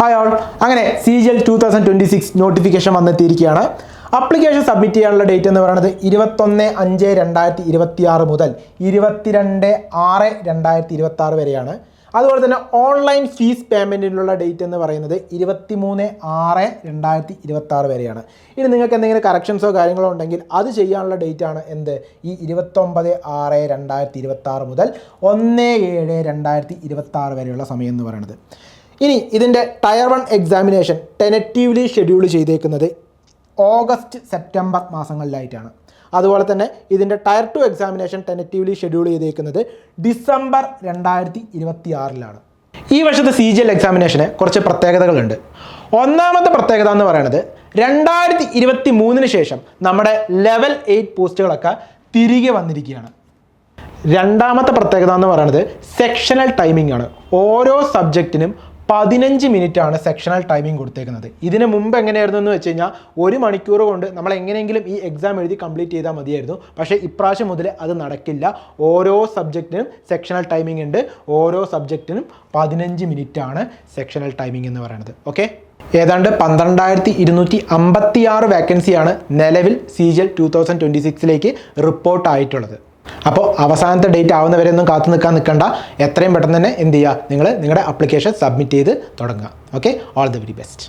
Hi all, അങ്ങനെ CGL 2026 notification വന്നെത്തിയിരിക്കുകയാണ്. Application submit ചെയ്യാനുള്ള date എന്ന് പറയുന്നത് 21/5/2026 മുതൽ 22/6/2026 വരെയാണ്. അതുപോലെ തന്നെ ഓൺലൈൻ ഫീസ് പേയ്മെൻറ്റിനുള്ള ഡേറ്റ് എന്ന് പറയുന്നത് 23/6/2026 വരെയാണ്. ഇനി നിങ്ങൾക്ക് എന്തെങ്കിലും കറക്ഷൻസോ കാര്യങ്ങളോ ഉണ്ടെങ്കിൽ അത് ചെയ്യാനുള്ള ഡേറ്റ് ആണ് എന്ത്, ഈ 29/6/2026 മുതൽ 1/7/2026 വരെയുള്ള സമയം എന്ന് പറയുന്നത്. ഇനി ഇതിൻ്റെ ടയർ 1 എക്സാമിനേഷൻ ടെനറ്റീവ്ലി ഷെഡ്യൂൾ ചെയ്തേക്കുന്നത് ഓഗസ്റ്റ്-സെപ്റ്റംബർ മാസങ്ങളിലായിട്ടാണ്. അതുപോലെ തന്നെ ഇതിൻ്റെ ടയർ 2 എക്സാമിനേഷൻ ടെനറ്റീവ്ലി ഷെഡ്യൂൾ ചെയ്തേക്കുന്നത് ഡിസംബർ 2026 ഈ വർഷത്തെ CGL എക്സാമിനേഷന് കുറച്ച് പ്രത്യേകതകളുണ്ട്. ഒന്നാമത്തെ പ്രത്യേകത എന്ന് പറയുന്നത് 2023 ശേഷം നമ്മുടെ ലെവൽ 8 പോസ്റ്റുകളൊക്കെ തിരികെ വന്നിരിക്കുകയാണ്. രണ്ടാമത്തെ പ്രത്യേകത എന്ന് പറയുന്നത് സെക്ഷണൽ ടൈമിംഗ് ആണ്. ഓരോ സബ്ജക്റ്റിനും 15 മിനിറ്റാണ് സെക്ഷണൽ ടൈമിംഗ് കൊടുത്തേക്കുന്നത്. ഇതിന് മുമ്പ് എങ്ങനെയായിരുന്നു എന്ന് വെച്ച് കഴിഞ്ഞാൽ 1 മണിക്കൂർ കൊണ്ട് നമ്മൾ എങ്ങനെയെങ്കിലും ഈ എക്സാം എഴുതി കംപ്ലീറ്റ് ചെയ്താൽ മതിയായിരുന്നു. പക്ഷേ ഇപ്രാവശ്യം മുതൽ അത് നടക്കില്ല. ഓരോ സബ്ജക്റ്റിനും സെക്ഷണൽ ടൈമിംഗ് ഉണ്ട്. ഓരോ സബ്ജക്റ്റിനും 15 മിനിറ്റാണ് സെക്ഷണൽ ടൈമിംഗ് എന്ന് പറയുന്നത്. ഓക്കെ, ഏതാണ്ട് 12,256 വേക്കൻസിയാണ് നിലവിൽ CGL 2026 റിപ്പോർട്ടായിട്ടുള്ളത്. അപ്പോൾ അവസാനത്തെ ഡേറ്റ് ആവുന്നവരെ ഒന്നും കാത്തു നിൽക്കണ്ട. എത്രയും പെട്ടെന്ന് തന്നെ എന്ത് ചെയ്യുക, നിങ്ങളുടെ അപ്ലിക്കേഷൻ സബ്മിറ്റ് ചെയ്ത് തുടങ്ങുക. Okay, all the very best.